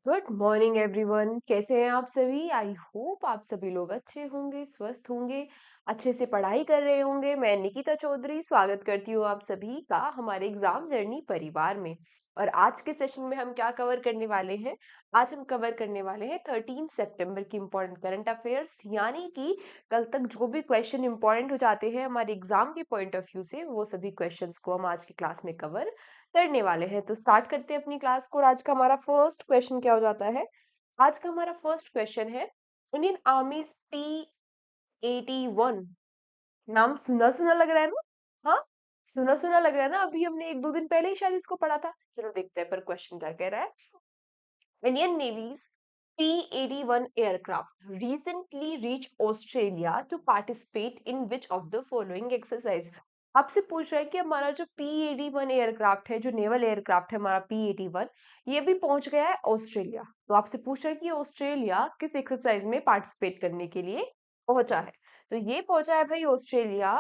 Good morning everyone. कैसे हैं आप सभी? आई होप आप सभी लोग अच्छे होंगे, स्वस्थ होंगे, अच्छे से पढ़ाई कर रहे होंगे। मैं निकिता चौधरी स्वागत करती हूँ आप सभी का हमारे एग्जाम जर्नी परिवार में। और आज के सेशन में हम क्या कवर करने वाले हैं? आज हम कवर करने वाले हैं 13 सितंबर की इम्पोर्टेंट करंट अफेयर्स, यानी कि कल तक जो भी क्वेश्चन इंपॉर्टेंट हो जाते हैं हमारे एग्जाम के पॉइंट ऑफ व्यू से, वो सभी क्वेश्चंस को हम आज की क्लास में कवर करने वाले हैं। तो स्टार्ट करते हैं अपनी क्लास को। और आज का हमारा फर्स्ट क्वेश्चन क्या हो जाता है? आज का हमारा फर्स्ट क्वेश्चन है, इंडियन आर्मीज P-81। नाम सुना सुना लग रहा है ना? हाँ, सुना सुना लग रहा है ना? अभी हमने एक दो दिन पहले ही शायद इसको पढ़ा था। चलो देखते हैं पर क्वेश्चन क्या कह रहा है। Indian Navy's P-81 aircraft recently reached Australia to participate in which of the following exercise? आपसे पूछ रहा है कि हमारा जो P-81 एयरक्राफ्ट है, जो नेवल एयरक्राफ्ट है हमारा P-81, ये भी पहुंच गया है ऑस्ट्रेलिया। तो आपसे पूछ रहा है कि ऑस्ट्रेलिया किस एक्सरसाइज में पार्टिसिपेट करने के लिए पहुंचा है? तो ये पहुंचा है भाई ऑस्ट्रेलिया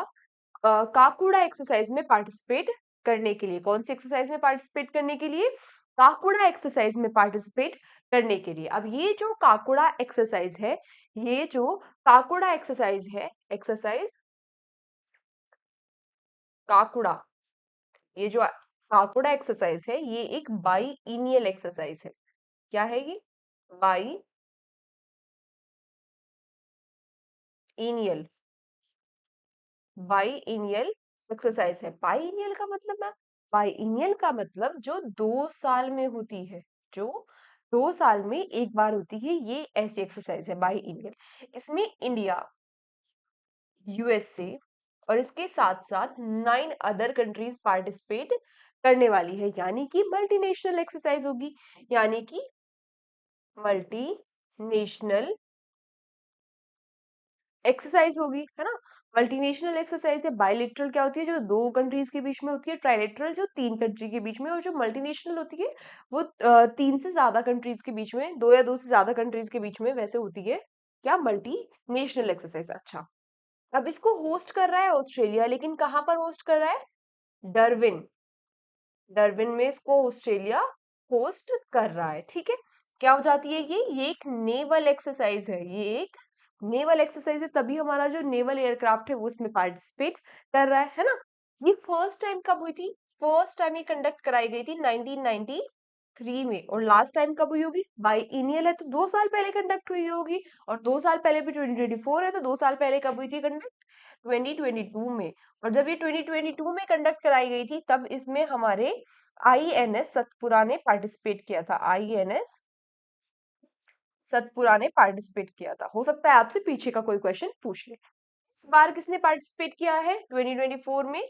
काकुड़ा एक्सरसाइज में पार्टिसिपेट करने के लिए। कौन सी एक्सरसाइज में पार्टिसिपेट करने के लिए? काकुड़ा एक्सरसाइज में पार्टिसिपेट करने के लिए। अब ये जो काकुड़ा एक्सरसाइज है, ये जो काकुड़ा एक्सरसाइज है, एक्सरसाइज काकुड़ा, ये जो काकुड़ा एक्सरसाइज है, ये एक बाई इनियल एक्सरसाइज है। क्या है ये? बाई इनियल, बाईइनियल एक्सरसाइज है। बाईइनियल का मतलब है, बाईइनियल का मतलब जो 2 साल में होती है, जो 2 साल में एक बार होती है, ये ऐसी एक्सरसाइज है बाईइनियल। इसमें इंडिया, यूएसए और इसके साथ साथ 9 अदर कंट्रीज पार्टिसिपेट करने वाली है, यानी कि मल्टीनेशनल एक्सरसाइज होगी, यानी कि मल्टीनेशनल एक्सरसाइज होगी, है ना? मल्टीनेशनल एक्सरसाइज है। बायलेटरल क्या होती है? जो 2 कंट्रीज के बीच में होती है। ट्राइलेटरल जो 3 कंट्री के बीच में। और जो मल्टीनेशनल होती है वो 3 से ज्यादा कंट्रीज के बीच में, 2 या 2 से ज्यादा कंट्रीज के बीच में वैसे होती है। क्या? Multinational exercise. अच्छा, अब इसको होस्ट कर रहा है ऑस्ट्रेलिया, लेकिन कहाँ पर होस्ट कर रहा है? डरविन, डरविन में इसको ऑस्ट्रेलिया होस्ट कर रहा है। ठीक है, क्या हो जाती है ये एक नेवल एक्सरसाइज है। ये एक नेवल एक्सरसाइज है, तभी हमारा जो नेवल एयरक्राफ्ट है वो इसमें पार्टिसिपेट कर रहा है ना? ये फर्स्ट टाइम कब हुई थी? फर्स्ट टाइम ये कंडक्ट कराई गई थी 1993 में। और लास्ट टाइम कब हुई होगी? बाई इनियल है तो 2 साल पहले कंडक्ट हुई होगी। और 2 साल पहले भी 2024 है, तो 2 साल पहले कब हुई थी कंडक्ट? 2022 में। और जब ये 2022 में कंडक्ट कराई गई थी, तब इसमें हमारे आईएनएस सतपुरा ने पार्टिसिपेट किया था। आईएनएस सतपुरा ने पार्टिसिपेट किया था। हो सकता है आपसे पीछे का कोई क्वेश्चन पूछ ले। इस बार किसने पार्टिसिपेट किया है 2024 में?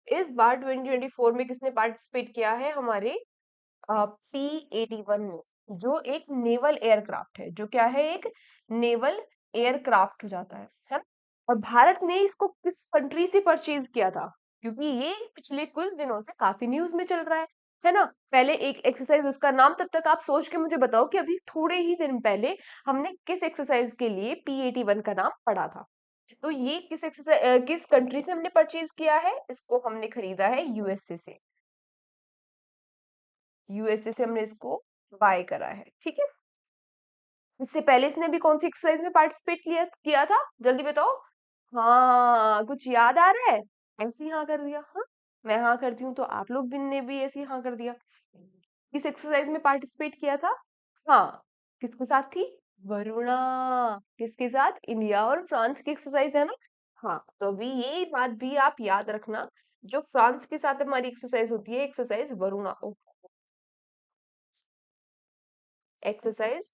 इस बार 2024 में किसने पार्टिसिपेट किया है? हमारे P-81 ने, जो एक नेवल एयरक्राफ्ट है। जो क्या है? एक नेवल एयरक्राफ्ट हो जाता है ना? और भारत ने इसको किस कंट्री से परचेज किया था? क्योंकि ये पिछले कुछ दिनों से काफी न्यूज में चल रहा है ना? पहले एक एक्सरसाइज, उसका नाम तब तक आप सोच के मुझे बताओ कि अभी थोड़े ही दिन पहले हमने किस एक्सरसाइज के लिए P-81 का नाम पढ़ा था। तो ये किस एक्सरसाइज, किस कंट्री से हमने परचेज किया है? इसको हमने खरीदा है यूएसए से। यूएसए से हमने इसको बाय करा है। ठीक है, इससे पहले इसने भी कौन सी एक्सरसाइज में पार्टिसिपेट किया किया था? जल्दी बताओ। हाँ, कुछ याद आ रहा है? ऐसे ही हाँ कर दिया। हाँ, मैं हाँ करती हूँ तो आप लोग भी ने भी ऐसे ही हाँ कर दिया। किस एक्सरसाइज में पार्टिसिपेट किया था? हाँ, किसके साथ थी? वरुणा। किसके साथ? इंडिया और फ्रांस की एक्सरसाइज है ना? हाँ, तो अभी ये बात भी आप याद रखना, जो फ्रांस के साथ हमारी एक्सरसाइज होती है, एक्सरसाइज वरुणा। एक्सरसाइज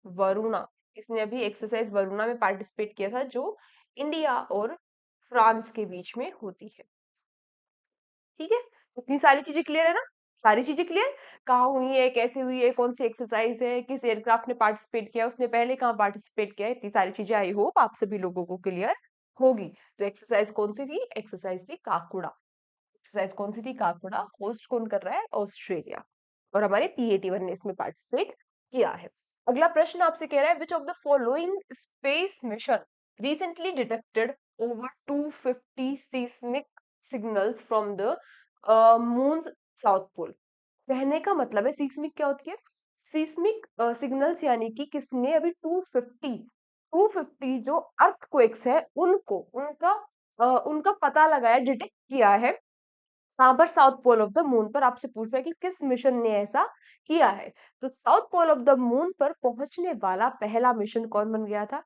वरुणा, इसने अभी एक्सरसाइज वरुणा में पार्टिसिपेट किया था, जो इंडिया और फ्रांस के बीच में होती है। ठीक है, इतनी सारी चीजें क्लियर है ना? सारी चीजें क्लियर? कहाँ हुई है, कैसे हुई है, कौन सी एक्सरसाइज है, किस एयरक्राफ्ट ने पार्टिसिपेट किया, उसने पहले कहाँ पार्टिसिपेट किया है, इतनी सारी चीजें आई होप आप सभी लोगों को क्लियर होगी। तो एक्सरसाइज कौन सी थी? एक्सरसाइज थी काकुड़ा। एक्सरसाइज कौन सी थी? काकुड़ा। होस्ट कौन कर रहा है? ऑस्ट्रेलिया। और हमारे P-81 ने इसमें पार्टिसिपेट किया है। अगला प्रश्न आपसे कह रहा है, which of the following space mission recently detected over 250 seismic signals from the moon south pole? कहने का मतलब है सीस्मिक क्या होती है? सीस्मिक सिग्नल्स यानी कि किसने अभी 250 जो अर्थक्वेक्स है उनको उनका पता लगाया, डिटेक्ट किया है। कहाँ पर? South pole of the moon पर। आपसे पूछ रहा है कि किस मिशन ने ऐसा किया है। तो south pole of the moon पर पहुंचने वाला पहला मिशन कौन बन गया था?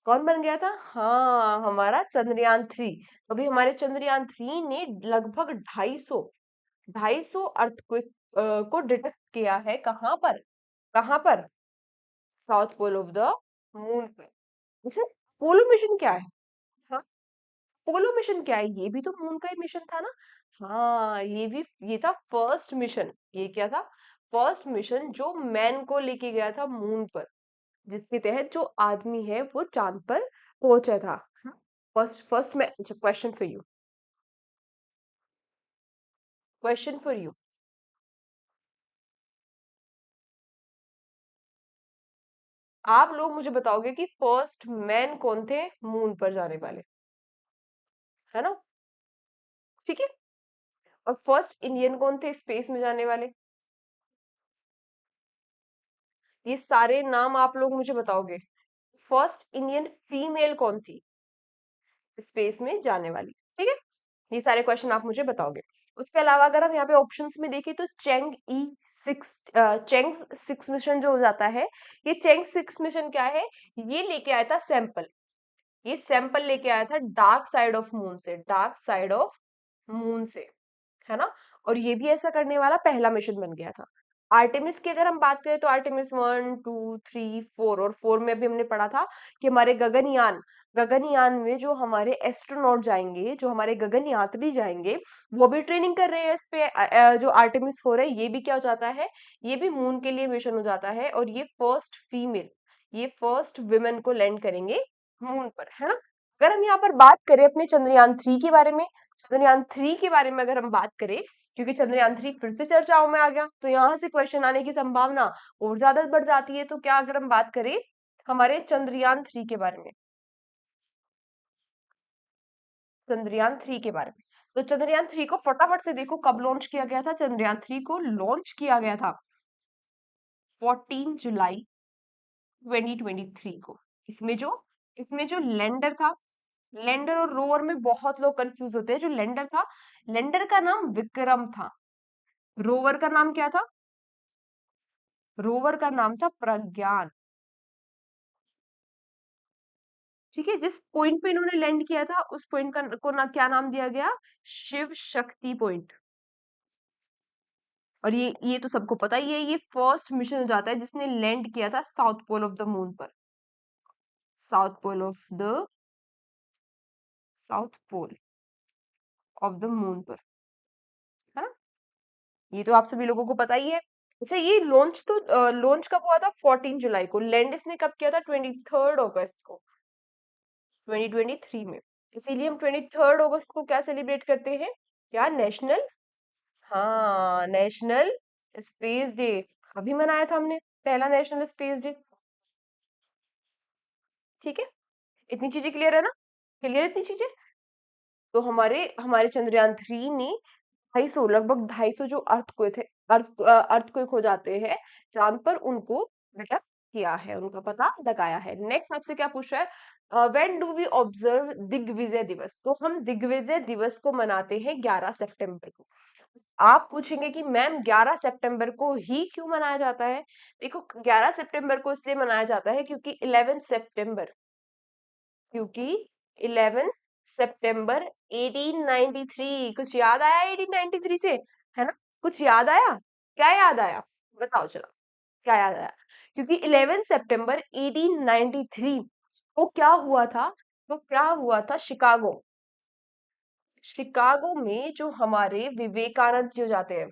कौन बन गया था? हाँ, हमारा चंद्रयान 3। अभी हमारे चंद्रयान 3 ने लगभग 250 अर्थक्वेक को डिटेक्ट किया है। कहाँ पर? कहाँ पर? South pole of the moon पर। अच्छा, पोलो मिशन क्या है? हाँ, पोलो मिशन क्या है? ये भी तो मून का ही मिशन था ना। हाँ, ये था फर्स्ट मिशन। ये क्या था? फर्स्ट मिशन जो मैन को लेके गया था मून पर, जिसके तहत जो आदमी है वो चांद पर पहुंचा था। फर्स्ट फर्स्ट में question for you, question for you. आप लोग मुझे बताओगे कि फर्स्ट मैन कौन थे मून पर जाने वाले, है ना? ठीक है। और फर्स्ट इंडियन कौन थे स्पेस में जाने वाले? ये सारे नाम आप लोग मुझे बताओगे। फर्स्ट इंडियन फीमेल कौन थी स्पेस में जाने वाली? ठीक है, ये सारे क्वेश्चन आप मुझे बताओगे। उसके अलावा अगर हम यहाँ पे ऑप्शंस में देखें तो चेंग 6 मिशन जो हो जाता है, ये चेंग 6 मिशन क्या है? ये लेके आया था सैंपल। ये सैंपल लेके आया था डार्क साइड ऑफ मून से, डार्क साइड ऑफ मून से, है ना? और ये भी ऐसा करने वाला पहला मिशन बन गया था। आर्टेमिस की अगर हम बात करें तो आर्टेमिस 1 2 3 4, और 4 में भी हमने पढ़ा था कि हमारे गगनयान में जो हमारे एस्ट्रोनॉट जाएंगे, जो हमारे गगन यात्री जाएंगे, वो भी ट्रेनिंग कर रहे हैं इस पे। जो आर्टेमिस 4 है, ये भी क्या हो जाता है? ये भी मून के लिए मिशन हो जाता है, और ये फर्स्ट विमेन को लैंड करेंगे मून पर, है ना? अगर हम यहाँ पर बात करें अपने चंद्रयान 3 के बारे में, चंद्रयान 3 के बारे में अगर हम बात करें, क्योंकि चंद्रयान 3 फिर से चर्चाओं में आ गया, तो यहाँ से क्वेश्चन आने की संभावना और ज्यादा बढ़ जाती है। तो क्या अगर हम बात करें हमारे चंद्रयान 3 के बारे में, चंद्रयान 3 के बारे में, तो चंद्रयान 3 को फटाफट से देखो कब लॉन्च किया गया था। चंद्रयान 3 को लॉन्च किया गया था 14 जुलाई 2023 को। इसमें जो लैंडर था, लैंडर और रोवर में बहुत लोग कंफ्यूज होते हैं। जो लैंडर था, लैंडर का नाम विक्रम था। रोवर का नाम क्या था? रोवर का नाम था प्रज्ञान। ठीक है, जिस पॉइंट पे इन्होंने लैंड किया था उस पॉइंट क्या नाम दिया गया? शिव शक्ति पॉइंट। और ये तो सबको पता ही है, ये फर्स्ट मिशन हो जाता है जिसने लैंड किया था south pole of the moon पर। South pole of the south pole of the moon पर, है ना? ये तो आप सभी लोगों को पता ही है। अच्छा, ये लॉन्च कब हुआ था? 14 जुलाई को। लैंड इसने कब किया था? 23 अगस्त को, 2023 में। इसीलिए हम 23 अगस्त को क्या सेलिब्रेट करते हैं? क्या? नेशनल, हाँ, नेशनल स्पेस डे। अभी मनाया था हमने पहला नेशनल स्पेस डे। ठीक है, इतनी चीजें क्लियर है ना? क्लियर इतनी चीजें? तो हमारे हमारे चंद्रयान 3 ने 250, लगभग 250 जो अर्थक्वेक हो जाते हैं चांद पर, उनको डिटेक्ट किया है, उनका पता लगाया है। नेक्स्ट आपसे क्या पूछ रहा है? When do we observe Digvijay Diwas? तो हम दिग्विजय दिवस को मनाते हैं 11 सितंबर को। आप पूछेंगे कि मैम 11 सितंबर को ही क्यों मनाया जाता है? देखो, 11 सितंबर को इसलिए मनाया जाता है क्योंकि 11 सितंबर 1893, कुछ याद आया 1893 से? है ना? कुछ याद आया? क्या याद आया? बताओ चलो, क्या याद आया? क्योंकि 11 सितंबर 1893 को क्या हुआ था? तो क्या हुआ था? शिकागो में जो हमारे विवेकानंद जी हो जाते हैं,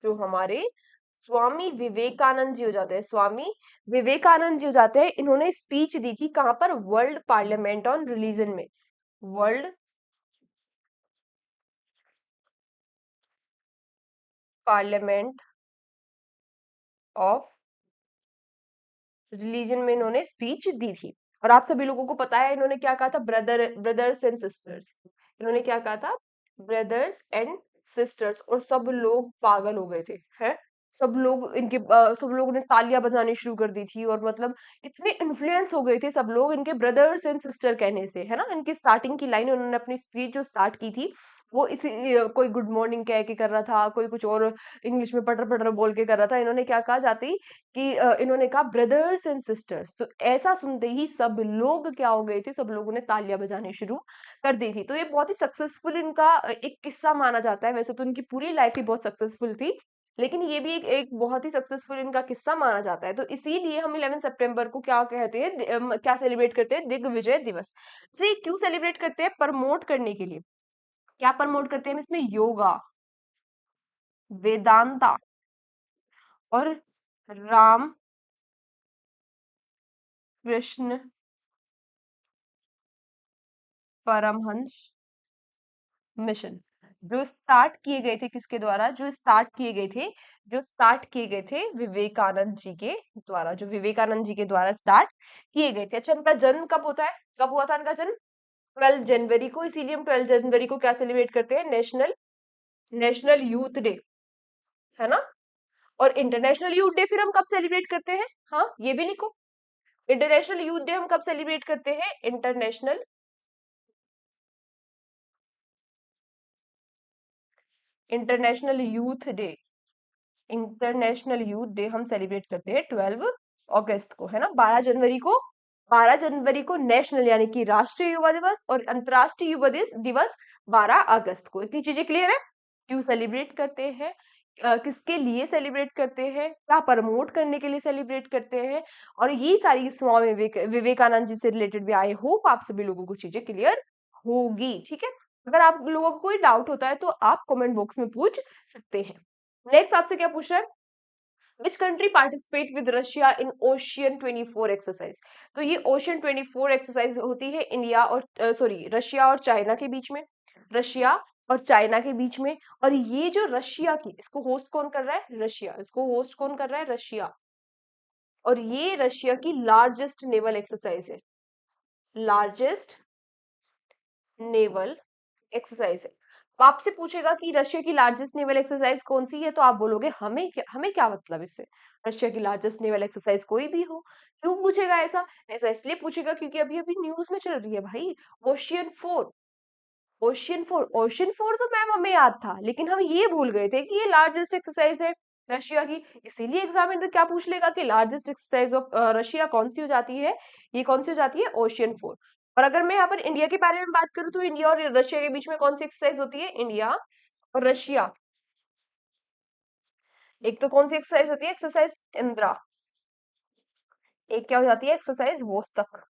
जो हमारे स्वामी विवेकानंद जी हो जाते हैं, स्वामी विवेकानंद जी हो जाते हैं, इन्होंने स्पीच दी थी कहां पर? वर्ल्ड पार्लियामेंट ऑन रिलीजन में। वर्ल्ड पार्लियामेंट ऑफ रिलीजन में इन्होंने स्पीच दी थी। और आप सभी लोगों को पता है इन्होंने क्या कहा था? Brothers and sisters. इन्होंने क्या कहा था? ब्रदर्स एंड सिस्टर्स, और सब लोग पागल हो गए थे, हैं? सब लोगों ने तालियां बजानी शुरू कर दी थी, और मतलब इतने इन्फ्लुएंस हो गए थे सब लोग इनके ब्रदर्स एंड सिस्टर कहने से, है ना? इनकी स्टार्टिंग की लाइन, उन्होंने अपनी स्पीच जो स्टार्ट की थी, वो इसी कोई गुड मॉर्निंग कह के कर रहा था, कोई कुछ और इंग्लिश में पटर पटर बोल के कर रहा था। इन्होंने क्या कहा जाते ही कि इन्होंने कहा ब्रदर्स एंड सिस्टर्स, तो ऐसा सुनते ही सब लोग क्या हो गए थे, सब लोगों ने तालियां बजानी शुरू कर दी थी। तो ये बहुत ही सक्सेसफुल इनका एक किस्सा माना जाता है। वैसे तो इनकी पूरी लाइफ ही बहुत सक्सेसफुल थी, लेकिन ये भी एक बहुत ही सक्सेसफुल इनका किस्सा माना जाता है। तो इसीलिए हम 11 सितंबर को क्या कहते हैं, क्या सेलिब्रेट करते हैं, दिग्विजय दिवस। तो ये क्यों सेलिब्रेट करते हैं? प्रमोट करने के लिए। क्या प्रमोट करते हैं हम इसमें? योगा, वेदांता और राम कृष्ण परमहंस मिशन, जो स्टार्ट किए गए थे किसके द्वारा? जो स्टार्ट किए गए थे विवेकानंद जी के द्वारा, जो विवेकानंद जी के द्वारा स्टार्ट किए गए थे। अच्छा, इनका जन्म कब होता है? कब हुआ था इनका जन्म? 12 जनवरी को। इसीलिए हम 12 जनवरी को क्या सेलिब्रेट करते हैं? नेशनल नेशनल यूथ डे, है ना? और इंटरनेशनल यूथ डे फिर हम कब सेलिब्रेट करते हैं? हाँ, ये भी लिखो। इंटरनेशनल यूथ डे हम कब सेलिब्रेट करते हैं? International youth day international youth day हम सेलिब्रेट करते हैं 12 अगस्त को, है ना? 12 जनवरी को नेशनल यानी कि राष्ट्रीय युवा दिवस, और अंतर्राष्ट्रीय युवा दिवस 12 अगस्त को। इतनी चीजें क्लियर है? क्यों सेलिब्रेट करते हैं, किसके लिए सेलिब्रेट करते हैं, क्या प्रमोट करने के लिए सेलिब्रेट करते हैं, और ये सारी स्वामी विवेकानंद जी से रिलेटेड भी, आई होप आप सभी लोगों को चीजें क्लियर होगी। ठीक है? अगर आप लोगों को कोई डाउट होता है तो आप कमेंट बॉक्स में पूछ सकते हैं। नेक्स्ट आपसे क्या पूछ रहा है? Which country participate with Russia in ocean 24 exercise? तो ये ओशियन 24 एक्सरसाइज होती है इंडिया और सॉरी रशिया और चाइना के बीच में। रशिया और चाइना के बीच में। और ये जो रशिया की, इसको होस्ट कौन कर रहा है? रशिया। इसको होस्ट कौन कर रहा है? रशिया। और ये रशिया की लार्जेस्ट नेवल एक्सरसाइज है। लार्जेस्ट नेवल एक्सरसाइज है। तो आपसे पूछेगा कि रशिया की लार्जेस्ट नेवल एक्सरसाइज कौन सी है, तो आप बोलोगे हमें क्या मतलब इससे? रशिया की लार्जेस्ट नेवल एक्सरसाइज कोई भी हो। क्यों पूछेगा ऐसा? ऐसा इसलिए पूछेगा क्योंकि अभी अभी न्यूज में चल रही है भाई, ओशियन 4। ओशियन 4 तो मैम हमें याद था, लेकिन हम ये भूल गए थे कि ये लार्जेस्ट एक्सरसाइज है रशिया की। इसीलिए एग्जामिनर क्या पूछ लेगा कि लार्जेस्ट एक्सरसाइज ऑफ रशिया कौन सी हो जाती है? ये कौन सी हो जाती है? ओशियन 4। और अगर मैं यहाँ पर इंडिया के बारे में बात करूँ, तो इंडिया और रशिया के बीच में कौन सी एक्सरसाइज होती है? इंडिया और रशिया। एक तो कौन सी एक्सरसाइज होती है? एक्सरसाइज इंद्रा। एक क्या हो जाती है? एक्सरसाइज वोस्तक।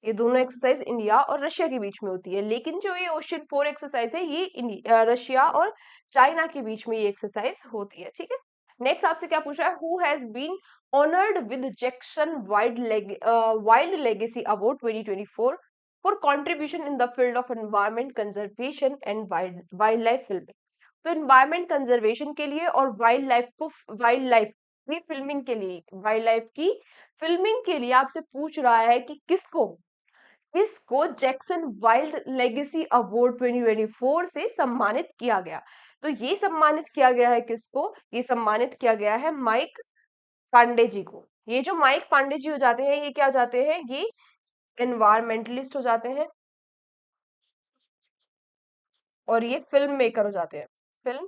ये दोनों एक्सरसाइज इंडिया और रशिया के बीच में होती है। लेकिन जो ये ओशियन 4 एक्सरसाइज है, ये रशिया और चाइना के बीच में ये एक्सरसाइज होती है। ठीक है? नेक्स्ट आपसे क्या पूछ रहा है? Who has been honoured with Jackson wild legacy award 2024 for contribution in the field of environment conservation and wild life filming? तो एनवायरमेंट कंजर्वेशन के लिए और वाइल्ड लाइफ की फिल्मिंग के लिए, वाइल्ड लाइफ की फिल्मिंग के लिए आपसे पूछ रहा है कि किसको जैक्सन वाइल्ड लेगेसी अवार्ड 2024 से सम्मानित किया गया? तो ये सम्मानित किया गया है किसको? ये सम्मानित किया गया है माइक पांडे जी को। ये जो माइक पांडे जी हो जाते हैं, ये क्या हो जाते हैं? ये एनवायरमेंटलिस्ट हो जाते हैं, और ये फिल्म मेकर हो जाते हैं। फिल्म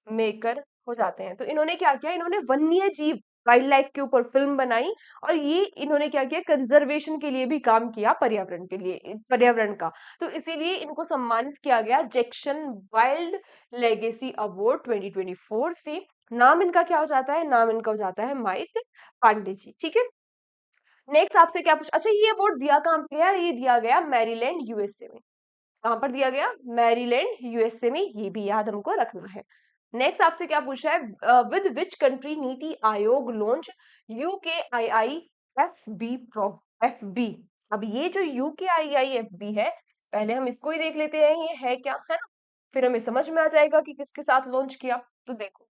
मेकर हो जाते हैं। तो इन्होंने क्या किया? इन्होंने वन्य जीव, वाइल्ड लाइफ के ऊपर फिल्म बनाई, और ये इन्होंने क्या किया? कंजर्वेशन के लिए भी काम किया, पर्यावरण के लिए, पर्यावरण का। तो इसीलिए इनको सम्मानित किया गया जैक्सन वाइल्ड लेगेसी अवार्ड 2024 से। नाम इनका क्या हो जाता है? नाम इनका हो जाता है माइक पांडे जी। ठीक है? नेक्स्ट आपसे क्या पूछ, अच्छा ये अवार्ड दिया कहाँ पे गया? ये दिया गया मैरीलैंड यूएसए में। कहां पर दिया गया? मैरीलैंड यूएसए में। ये भी याद हमको रखना है। नेक्स्ट आपसे क्या पूछा है? With which country NITI Aayog launch UK I I F B pro F B? अब ये जो UK I I F B है, पहले हम इसको ही देख लेते हैं, ये है क्या, है ना? फिर हमें समझ में आ जाएगा कि किसके साथ लॉन्च किया। तो देखो,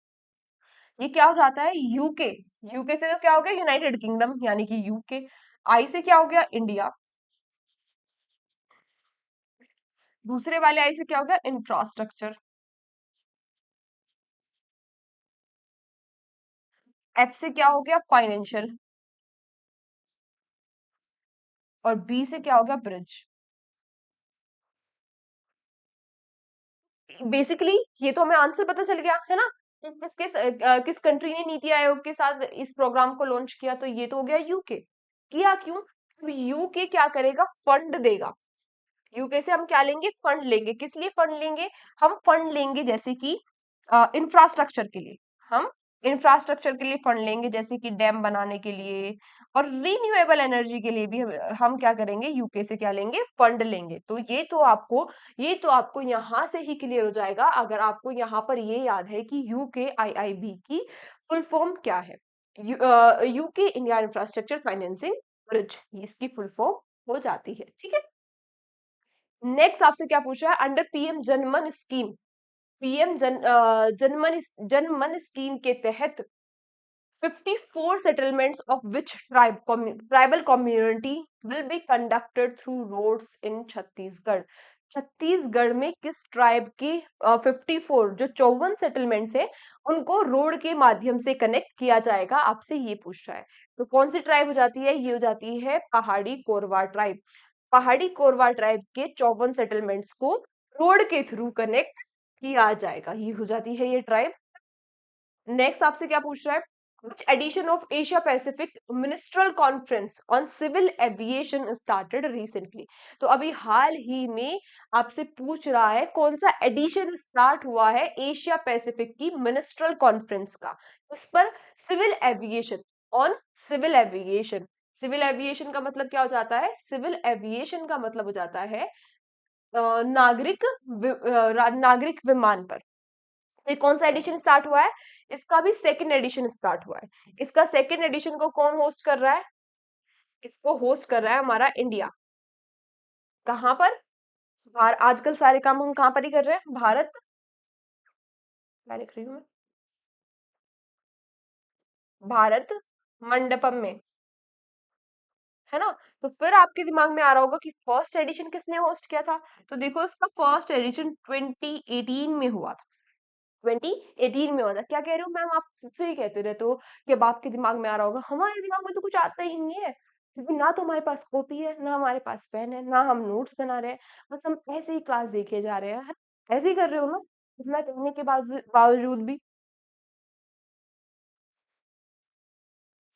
ये क्या हो जाता है? यूके। यूके से तो क्या हो गया? यूनाइटेड किंगडम, यानी कि यूके। आई से क्या हो गया? इंडिया। दूसरे वाले आई से क्या हो गया, इंफ्रास्ट्रक्चर। एफ से क्या हो गया, फाइनेंशियल। और बी से क्या हो गया, ब्रिज। बेसिकली ये तो हमें आंसर पता चल गया है ना, कि किस कंट्री ने नीति आयोग के साथ इस प्रोग्राम को लॉन्च किया, तो ये तो हो गया यूके। किया क्यों, अब यूके क्या करेगा, फंड देगा। यूके से हम क्या लेंगे, फंड लेंगे। किस लिए फंड लेंगे, हम फंड लेंगे जैसे कि इंफ्रास्ट्रक्चर के लिए। हम इंफ्रास्ट्रक्चर के लिए फंड लेंगे, जैसे कि डैम बनाने के लिए, और रिन्यूएबल एनर्जी के लिए भी हम क्या करेंगे, यूके से क्या लेंगे, फंड लेंगे। तो ये तो आपको यहाँ से ही क्लियर हो जाएगा, अगर आपको यहाँ पर ये याद है कि यूके आईआईबी की फुल फॉर्म क्या है। UK India infrastructure financing bridge, इसकी फुल फॉर्म हो जाती है, ठीक है। नेक्स्ट आपसे क्या पूछ रहा है, अंडर पीएम जनमन स्कीम, जनमन स्कीम के तहत 54 settlements of which tribal community will be conducted through roads in Chhattisgarh. Chhattisgarh में किस ट्राइब की 54 जो 54 सेटलमेंट्स है, उनको रोड के माध्यम से कनेक्ट किया जाएगा, आपसे ये पूछ रहा है। तो कौन सी ट्राइब हो जाती है, ये हो जाती है पहाड़ी कोरवा ट्राइब। पहाड़ी कोरवा ट्राइब के 54 सेटलमेंट्स को रोड के थ्रू कनेक्ट किया जाएगा, ये हो जाती है ये ट्राइब। नेक्स्ट आपसे क्या पूछ रहा है, which edition of Asia Pacific Ministerial Conference on Civil Aviation started recently। तो अभी हाल ही में आपसे पूछ रहा है कौन सा एडिशन स्टार्ट हुआ है एशिया पैसिफिक की मिनिस्ट्रल कॉन्फ्रेंस का, इस पर, civil aviation, on civil aviation. Civil aviation का मतलब क्या हो जाता है, सिविल एविएशन का मतलब हो जाता है नागरिक विमान पर। ये कौन सा एडिशन स्टार्ट हुआ है, इसका भी सेकंड एडिशन स्टार्ट हुआ है। इसका सेकंड एडिशन को कौन होस्ट कर रहा है, इसको होस्ट कर रहा है हमारा इंडिया। कहाँ पर, आजकल सारे काम हम कहाँ पर ही कर रहे हैं, भारत, क्या लिख रही हूँ मैं, भारत मंडपम में, है ना। तो फिर आपके दिमाग में आ रहा होगा कि फर्स्ट एडिशन किसने होस्ट किया था, तो देखो इसका फर्स्ट एडिशन 2018 में हुआ था। 2018 में हुआ था। क्या कह रहे हो मैम, आप खुद से ही कहते रहते हो कि अब आपके दिमाग में आ रहा होगा, हमारे दिमाग में तो कुछ आता ही नहीं है, क्योंकि ना तो हमारे पास कॉपी है, ना हमारे पास पेन है, ना हम नोट्स बना रहे हैं, बस हम ऐसे ही क्लास देखे जा रहे हैं, है ना? ऐसे ही कर रहे हो ना, इतना कहने के बावजूद भी।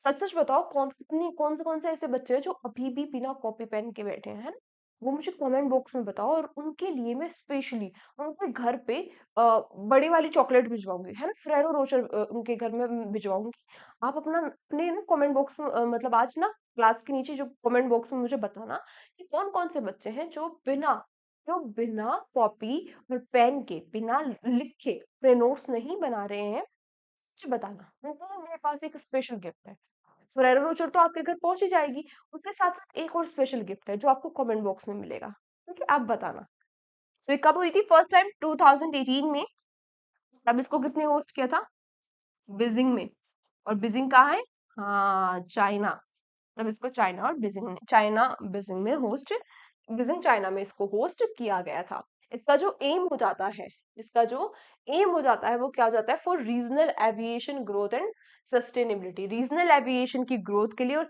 सच सच बताओ, कौन से ऐसे बच्चे हैं जो अभी भी बिना कॉपी पेन के बैठे हैं, है ना? वो मुझे कमेंट बॉक्स में बताओ, और उनके लिए मैं स्पेशली उनके घर पे बड़ी वाली चॉकलेट भिजवाऊंगी, है ना, फ्रेरो रोचर उनके घर में भिजवाऊंगी। आप अपने ना कमेंट बॉक्स में मतलब आज ना क्लास के नीचे जो कमेंट बॉक्स में मुझे बताना कि कौन कौन से बच्चे हैं जो बिना कॉपी और पेन के, बिना लिखे अपने नोट्स नहीं बना रहे हैं, मुझे बताना, क्योंकि मेरे पास एक स्पेशल गिफ्ट है। फरेरो रोचर तो आपके घर पहुंच ही जाएगी, उसके साथ साथ एक और स्पेशल गिफ्ट है जो आपको कमेंट बॉक्स में मिलेगा, ठीक है, आप बताना। तो ये कब हुई थी फर्स्ट टाइम, 2018 में। तब इसको किसने होस्ट किया था, बीजिंग में। और बीजिंग कहाँ है, हाँ, चाइना। तब इसको चाइना बीजिंग में होस्ट, बीजिंग चाइना में इसको होस्ट किया गया था। इसका जो एम हो जाता है, इसका जो एम हो जाता है वो क्या हो जाता है, for regional aviation growth and sustainability. Regional aviation की ग्रोथ के लिए और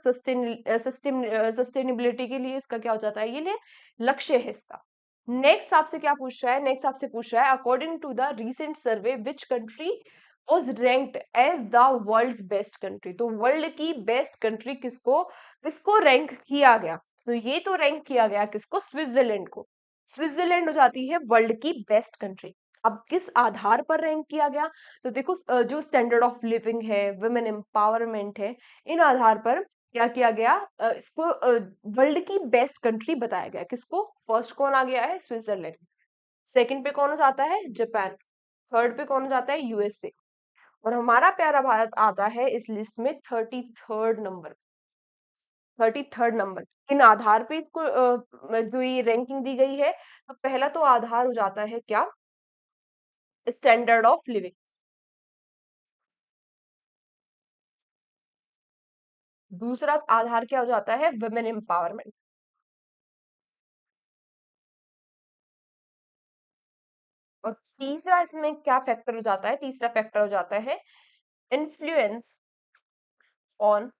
सस्टेनेबिलिटी के लिए इसका क्या हो जाता है, ये लक्ष्य है इसका। नेक्स्ट आपसे क्या पूछ रहा है, नेक्स्ट आपसे पूछ रहा है, according to the recent survey which country was ranked as the world's best country। तो वर्ल्ड की बेस्ट कंट्री किसको किसको रैंक किया गया, तो ये तो रैंक किया गया किसको, स्विट्जरलैंड को। स्विट्जरलैंड हो जाती है वर्ल्ड की बेस्ट कंट्री। अब किस आधार पर रैंक किया गया, तो देखो जो स्टैंडर्ड ऑफ लिविंग है, वुमेन एम्पावरमेंट है, इन आधार पर क्या किया गया, इसको वर्ल्ड की बेस्ट कंट्री बताया गया। किसको, फर्स्ट कौन आ गया है, स्विट्जरलैंड। सेकंड पे कौन हो जाता है, जापान। थर्ड पे कौन हो जाता है, यूएसए। और हमारा प्यारा भारत आता है इस लिस्ट में 33rd नंबर। 33rd number. किन आधार पे इसको जो ये रैंकिंग दी गई है, तो पहला तो आधार हो जाता है क्या, स्टैंडर्ड ऑफ लिविंग। दूसरा आधार क्या हो जाता है, वुमेन एम्पावरमेंट। और तीसरा इसमें क्या फैक्टर हो जाता है, तीसरा फैक्टर हो जाता है इन्फ्लुएंस ऑन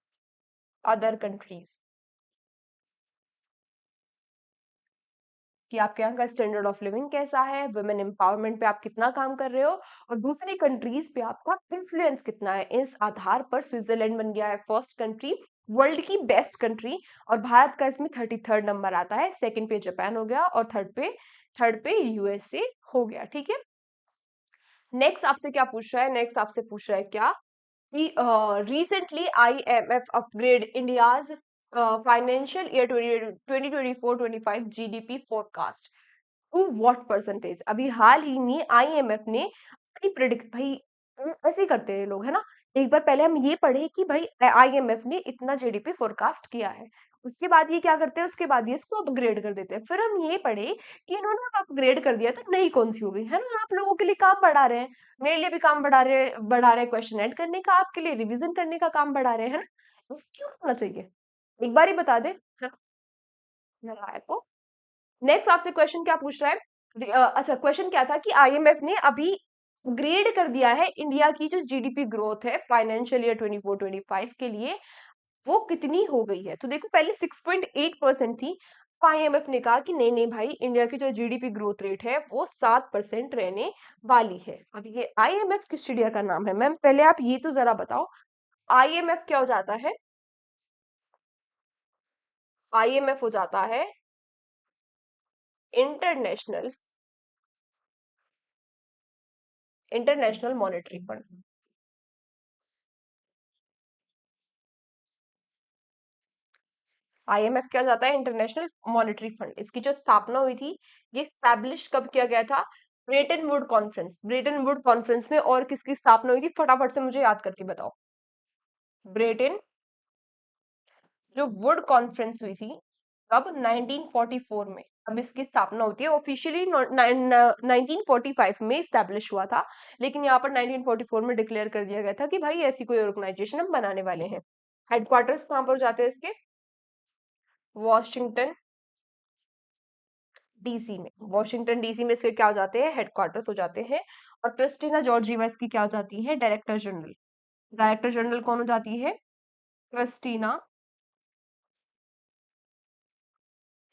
अदर कंट्रीज, कि आपके यहाँ का स्टैंडर्ड ऑफ लिविंग कैसा है, वुमेन एम्पावरमेंट पे आप कितना काम कर रहे हो, और दूसरी कंट्रीज पे आपका इन्फ्लुएंस कितना है। इस आधार पर स्विट्जरलैंड बन गया है फर्स्ट कंट्री, वर्ल्ड की बेस्ट कंट्री, और भारत का इसमें 33rd नंबर आता है। सेकंड पे जापान हो गया, और थर्ड पे यूएसए हो गया। ठीक है, नेक्स्ट आपसे क्या पूछ रहा है, नेक्स्ट आपसे पूछ रहा है क्या कि recently IMF upgrade India's financial year 2024-25 GDP forecast to what percentage। अभी हाल ही में IMF ने अपनी प्रिडिक्ट, भाई ऐसे ही करते हैं लोग, है ना। एक बार पहले हम ये पढ़े कि भाई IMF ने इतना जीडीपी फोरकास्ट किया है, उसके बाद ये क्या करते हैं, उसके बाद ये इसको अपग्रेड कर देते हैं। फिर हम ये पढ़े कि इन्होंने अब अपग्रेड कर दिया तो नई कौन सी हो गई, है ना। आप लोगों के लिए काम बढ़ा रहे हैं, मेरे लिए भी काम बढ़ा रहे क्वेश्चन ऐड करने का, आपके लिए रिवीजन करने का काम बढ़ा रहे हैं, है ना। ऐसा क्यों होना चाहिए, एक बार ही बता दे, है ना, नालायक को। नेक्स्ट आपसे क्वेश्चन क्या पूछ रहा है, अच्छा क्वेश्चन क्या था कि आईएमएफ ने अभी ग्रेड कर दिया है इंडिया की जो जीडीपी ग्रोथ है फाइनेंशियल ईयर 24-25 के लिए, वो कितनी हो गई है। तो देखो पहले 6.8% थी, आईएमएफ ने कहा कि नहीं नहीं भाई, इंडिया की जो जीडीपी ग्रोथ रेट है वो 7% रहने वाली है। अब ये आईएमएफ किस चिड़िया का नाम है मैम, पहले आप ये तो जरा बताओ। आईएमएफ क्या हो जाता है, आईएमएफ हो जाता है international international monetary fund. IMF क्या जाता है, इंटरनेशनल मॉनेटरी फंड। इसकी जो स्थापना हुई थी, ये स्टैब्लिश कब किया गया था, Brayton would conference, Brayton would conference में। और किसकी स्थापना हुई थी, फटाफट से मुझे याद करके बताओ। ब्रेटन जो वुड कॉन्फ्रेंस हुई थी कब, 1944 में। अब इसकी स्थापना होती है ऑफिशियली 1945 में स्टैब्लिश हुआ था, लेकिन यहाँ पर 1944 में डिक्लेयर कर दिया गया था कि भाई ऐसी कोई ऑर्गेनाइजेशन हम बनाने वाले हैं। हेडक्वार्टर्स कहाँ पर जाते हैं इसके, वॉशिंगटन डीसी में। वॉशिंगटन डीसी में इसके क्या हो जाते हैं, हेडक्वार्टर्स हो जाते हैं। और क्रिस्टीना जॉर्जिवा इसकी क्या हो जाती है, डायरेक्टर जनरल। डायरेक्टर जनरल कौन हो जाती है, क्रिस्टीना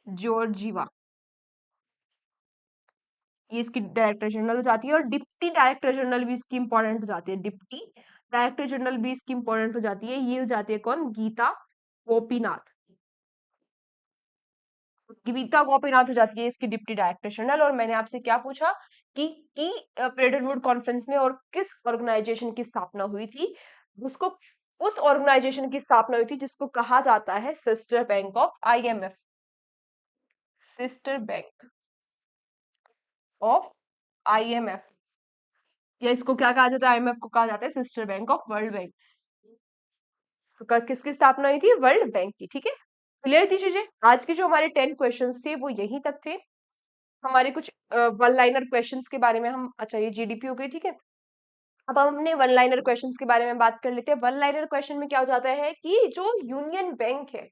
जॉर्जिवा, ये इसकी डायरेक्टर जनरल हो जाती है। और डिप्टी डायरेक्टर जनरल भी इसकी इंपॉर्टेंट हो जाती है, डिप्टी डायरेक्टर जनरल भी इसकी इंपॉर्टेंट हो जाती है। ये हो जाती है कौन, गीता गोपीनाथ। गीता गोपीनाथ हो जाती है इसकी डिप्टी डायरेक्टर जनरल। और मैंने आपसे क्या पूछा कि ब्रेटन वुड कॉन्फ्रेंस में और किस ऑर्गेनाइजेशन की स्थापना हुई थी, उसको, उस ऑर्गेनाइजेशन की स्थापना हुई थी जिसको कहा जाता है sister bank of IMF, sister bank of IMF, या इसको क्या कहा जाता है, आईएमएफ को कहा जाता है sister bank of world bank. तो किसकी स्थापना हुई थी, वर्ल्ड बैंक की। ठीक है, क्लियर थी चीजें। आज के जो हमारे 10 क्वेश्चंस थे वो यहीं तक थे। हमारे कुछ वन लाइनर क्वेश्चंस के बारे में हम, अच्छा ये जीडीपी हो गई, ठीक है। अब हम अपने वन लाइनर क्वेश्चंस के बारे में बात कर लेते हैं। वन लाइनर क्वेश्चन में क्या हो जाता है कि जो यूनियन बैंक है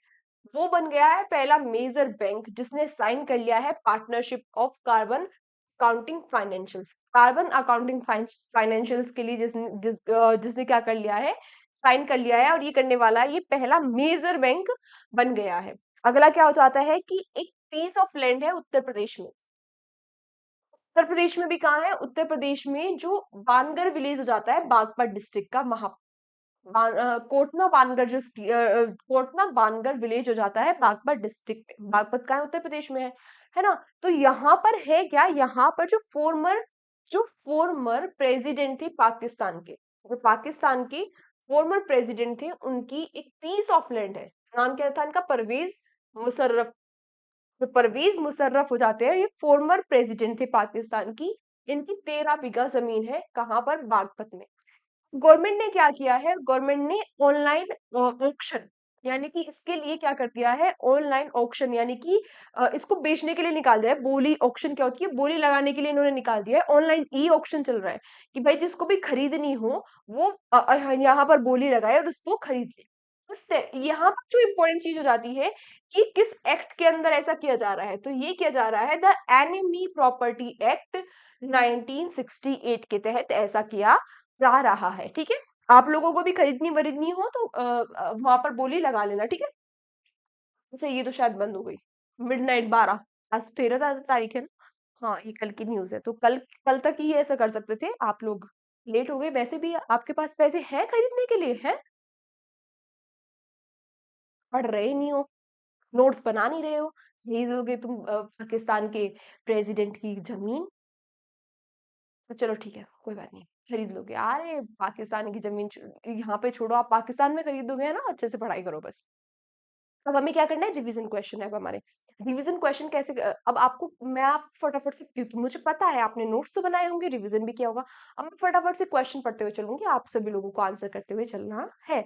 वो बन गया है पहला मेजर बैंक जिसने साइन कर लिया है partnership of carbon accounting financials. Carbon accounting financials के लिए जिसने क्या कर लिया है, साइन कर लिया है, और ये करने वाला है, ये पहला मेजर बैंक बन गया है। अगला क्या हो जाता है कि एक पीस ऑफ लैंड है उत्तर प्रदेश में। उत्तर प्रदेश में भी कहाँ है, उत्तर प्रदेश में जो बानगर विलेज हो जाता है बागपत डिस्ट्रिक्ट का, कोटना बानगर कोटना बानगर विलेज हो जाता है बागपत डिस्ट्रिक्ट में। बागपत का है, उत्तर प्रदेश में है ना। तो यहाँ पर है क्या, यहाँ पर जो फॉर्मर प्रेसिडेंट थे पाकिस्तान के, जो पाकिस्तान के फॉर्मर प्रेसिडेंट थे, उनकी एक पीस ऑफ लैंड है। नाम क्या था इनका, परवेज मुशर्रफ। जो परवेज मुशर्रफ हो जाते हैं, ये फॉर्मर प्रेसिडेंट थे पाकिस्तान की। इनकी 13 बीघा जमीन है, कहाँ पर, बागपत में। गवर्नमेंट ने क्या किया है, गवर्नमेंट ने ऑनलाइन ऑक्शन, यानी कि इसके लिए क्या कर दिया है, ऑनलाइन ऑक्शन, यानी कि इसको बेचने के लिए निकाल दिया है। बोली ऑक्शन क्या होती है, बोली लगाने के लिए इन्होंने निकाल दिया है। ऑनलाइन ई ऑक्शन चल रहा है कि भाई जिसको भी खरीदनी हो वो यहाँ पर बोली लगाए और उसको खरीद ले। यहाँ पर जो इम्पोर्टेंट चीज हो जाती है कि किस एक्ट के अंदर ऐसा किया जा रहा है, तो ये किया जा रहा है द एनिमी प्रॉपर्टी एक्ट 1968 के तहत ऐसा किया जा रहा है। ठीक है, आप लोगों को भी खरीदनी वरीदनी हो तो वहां पर बोली लगा लेना। ठीक है। अच्छा, ये तो शायद बंद हो गई। मिडनाइट 12, आज 13 तारीख है ना। हाँ, ये कल की न्यूज है, तो कल कल तक ही ऐसा कर सकते थे आप लोग। लेट हो गए, वैसे भी आपके पास पैसे हैं खरीदने के लिए है, पढ़ रहे नहीं हो, नोट्स बना नहीं रहे हो, खरीदोगे तुम पाकिस्तान के प्रेसिडेंट की जमीन। तो चलो ठीक है, कोई बात नहीं, खरीद लोगे। अरे पाकिस्तान की जमीन यहाँ पे छोड़ो, आप पाकिस्तान में खरीदोगे, है ना, अच्छे से पढ़ाई करो बस। अब हमें क्या करना है, रिवीजन क्वेश्चन है अब हमारे। रिवीजन क्वेश्चन कैसे अब आपको मैं आप फटाफट से, क्योंकि मुझे पता है आपने नोट्स तो बनाए होंगे, रिवीजन भी किया होगा। अब मैं फटाफट से क्वेश्चन पढ़ते हुए चलूंगी, आप सभी लोगों को आंसर करते हुए चलना है।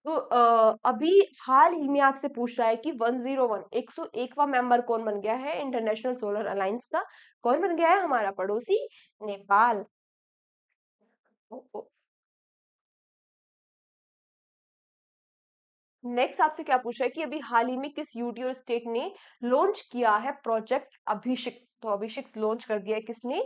तो अभी हाल ही में आपसे पूछ रहा है कि 101 101वां मेंबर कौन बन गया है इंटरनेशनल सोलर अलायंस का। कौन बन गया है? हमारा पड़ोसी नेपाल। नेक्स्ट आपसे क्या पूछ रहा है कि अभी हाल ही में किस यूटी और स्टेट ने लॉन्च किया है प्रोजेक्ट अभिषिक्त। तो अभिषिक्त लॉन्च कर दिया है किसने?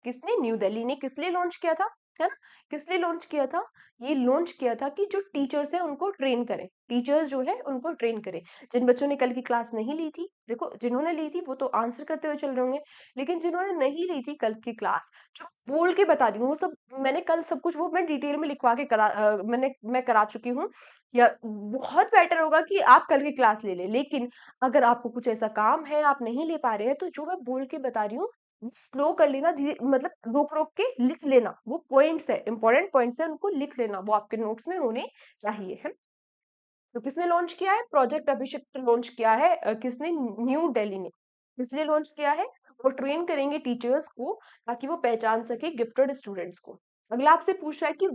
किसने? न्यू दिल्ली ने। किस लिए लॉन्च किया था, है ना? किस लिए लॉन्च किया था? ये लॉन्च किया था कि जो टीचर्स हैं उनको ट्रेन करें, टीचर्स जो है उनको ट्रेन करें। जिन बच्चों ने कल की क्लास नहीं ली थी, देखो जिन्होंने ली थी वो तो आंसर करते हुए चल रहे होंगे, लेकिन जिन्होंने नहीं ली थी कल की क्लास, जो बोल के बता दी हूँ वो सब, मैंने कल सब कुछ वो मैं डिटेल में लिखवा के मैं करा चुकी हूँ। या बहुत बेटर होगा कि आप कल की क्लास ले लें, लेकिन अगर आपको कुछ ऐसा काम है आप नहीं ले पा रहे हैं, तो जो मैं बोल के बता रही हूँ स्लो कर लेना, धीरे मतलब रोक रोक के लिख लेना। वो पॉइंट्स है, इंपॉर्टेंट पॉइंट्स है, उनको लिख लेना, वो आपके नोट्स में होने चाहिए, है। तो किसने लॉन्च किया है प्रोजेक्ट अभिषिक्त? लॉन्च किया है किसने? न्यू दिल्ली ने। किसलिए लॉन्च किया है? वो ट्रेन करेंगे टीचर्स को ताकि वो पहचान सके गिफ्टेड स्टूडेंट्स को। अगला आपसे पूछ रहा है कि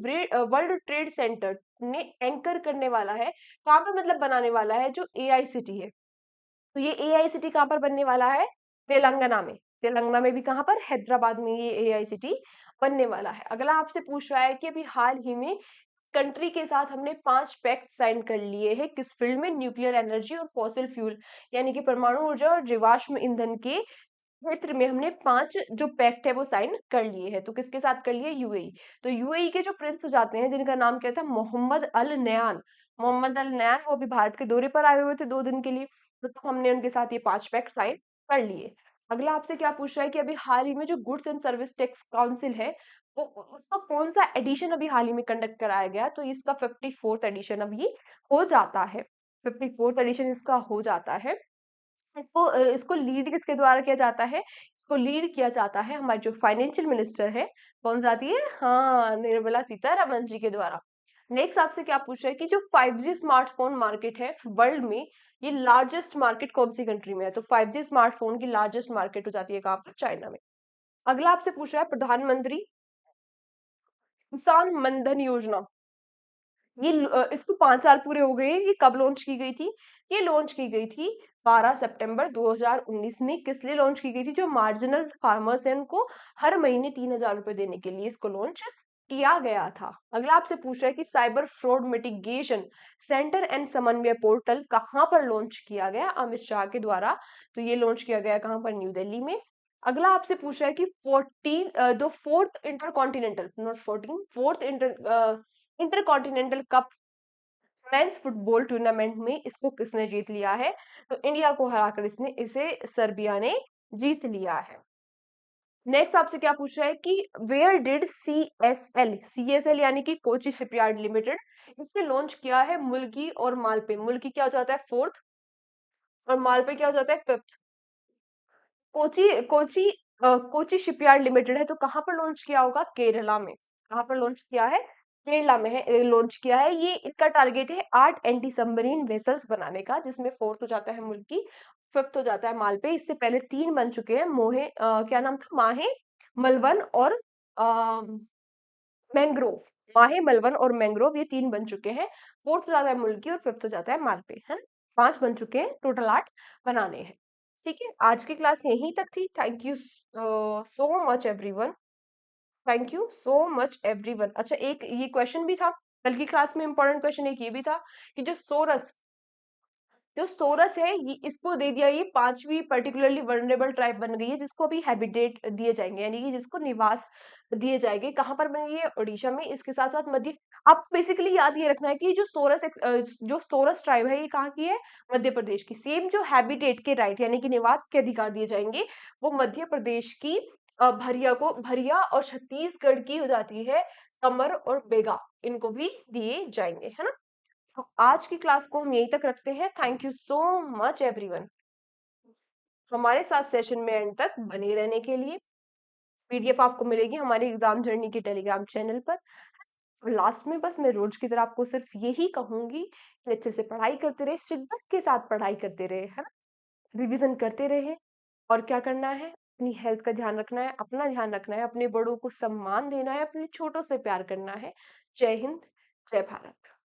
वर्ल्ड ट्रेड सेंटर ने एंकर करने वाला है, कहाँ पे मतलब बनाने वाला है, जो एआई सिटी है। तो ये एआई सिटी कहाँ पर बनने वाला है? तेलंगाना में। तेलंगाना में भी कहाँ पर? हैदराबाद में ये एआई सिटी बनने वाला है। अगला आपसे पूछ रहा है कि अभी हाल ही में कंट्री के साथ हमने 5 पैक्ट साइन कर लिए हैं, किस फील्ड में? न्यूक्लियर एनर्जी और फॉसिल फ्यूल, यानी कि परमाणु ऊर्जा और जीवाश्म ईंधन के क्षेत्र में हमने 5 जो पैक्ट है वो साइन कर लिए हैं। तो किसके साथ कर लिए? यूएई। तो यूएई के जो प्रिंस हो जाते हैं, जिनका नाम क्या था? मोहम्मद अल नयान। मोहम्मद अल नयान वो अभी भारत के दौरे पर आए हुए थे 2 दिन के लिए, तो हमने उनके साथ ये 5 पैक्ट साइन कर लिए। अगला आपसे क्या पूछ रहा है कि अभी हाल ही में जो goods and service tax council है, वो उसका कौन सा एडिशन अभी हाल ही में कंडक्ट कराया गया? तो इसका 54th एडिशन अब ये हो जाता है। 54th एडिशन इसका हो जाता है। इसको लीड किसके द्वारा किया जाता है? इसको लीड किया जाता है हमारे जो फाइनेंशियल मिनिस्टर है, कौन जाती है? हाँ, निर्मला सीतारमन जी के द्वारा। नेक्स्ट आपसे क्या पूछ रहा है कि जो 5G स्मार्टफोन मार्केट है वर्ल्ड में, ये लार्जेस्ट मार्केट कौन सी कंट्री में है? तो 5G स्मार्टफोन की लार्जेस्ट मार्केट हो जाती है कहाँ पर? चाइना में। अगला आपसे पूछ रहा है प्रधानमंत्री किसान मनधन योजना। इसको 5 साल पूरे हो गए। ये कब लॉन्च की गई थी? ये लॉन्च की गई थी 12 सितंबर 2019 में। किस लिए लॉन्च की गई थी? जो मार्जिनल फार्मर्स हैं उनको हर महीने 3,000 रुपए देने के लिए इसको लॉन्च किया गया था। अगला आपसे पूछ रहा है कि cyber fraud mitigation centre and समन्वय पोर्टल कहाँ पर लॉन्च किया गया? अमित शाह के द्वारा। तो ये लॉन्च किया गया कहाँ पर? न्यू दिल्ली में। अगला आपसे पूछ रहा है कि 4th inter continental, not 14, 4th inter continental cup mains football tournament में इसको किसने जीत लिया है? तो इंडिया को हराकर इसने इसे सर्बिया ने जीत लिया है। नेक्स्ट आपसे क्या पूछ रहा है कि वेयर डिड सीएसएल यानी कि कोची शिपयार्ड लिमिटेड, इसने लॉन्च किया है मुल्की और मालपे। मुल्की क्या हो जाता है? 4th, और मालपे क्या हो जाता है? 5th। Kochi Kochi Kochi shipyard limited है, तो कहाँ पर लॉन्च किया होगा? केरला में। कहाँ पर लॉन्च किया है? केरला में है लॉन्च किया है। ये इनका टारगेट है 8 एंटी सबमरीन वेसल्स बनाने का, जिसमें 4th हो जाता है मुल्की, 5th हो जाता है मालपे। इससे पहले 3 बन चुके हैं, क्या नाम था? माहे, मलवन और मैंग्रोव। माहे, मलवन और मैंग्रोव, ये 3 बन चुके हैं। 4th हो जाता है मुल्की और 5th हो जाता है मालपे, है ना? 5 बन चुके हैं, टोटल 8 बनाने हैं। ठीक है, आज की क्लास यहीं तक थी। Thank you so much everyone. Thank you so much everyone. अच्छा, एक ये क्वेश्चन भी था कल की क्लास में इंपॉर्टेंट क्वेश्चन एक ये भी था कि जो सोरस है ये इसको दे दिया, ये पांचवी पर्टिकुलरली वल्नरेबल ट्राइब बन गई है जिसको अभी हैबिटेट दिए जाएंगे, यानी कि जिसको निवास दिए जाएंगे। कहाँ पर बन गई है? ओडिशा में। इसके साथ साथ मध्य, आपको बेसिकली याद ये रखना है कि जो सोरस ट्राइब है ये कहाँ की है? मध्य प्रदेश की। सेम जो हैबिटेट के राइट यानी कि निवास के अधिकार दिए जाएंगे वो मध्य प्रदेश की भरिया और छत्तीसगढ़ की हो जाती है कमर और बेगा, इनको भी दिए जाएंगे, है ना। तो आज की क्लास को हम यहीं तक रखते हैं। Thank you so much everyone हमारे साथ सेशन में एंड तक बने रहने के लिए। पीडीएफ आपको मिलेगी हमारी एग्जाम जर्नी के टेलीग्राम चैनल पर। लास्ट में बस मैं रोज की तरह आपको सिर्फ यही कहूंगी कि अच्छे से पढ़ाई करते रहे, शिद्दत के साथ पढ़ाई करते रहे, है ना, रिवीजन करते रहे। और क्या करना है? अपनी हेल्थ का ध्यान रखना है, अपना ध्यान रखना है, अपने बड़ों को सम्मान देना है, अपने छोटों से प्यार करना है। जय हिंद, जय भारत।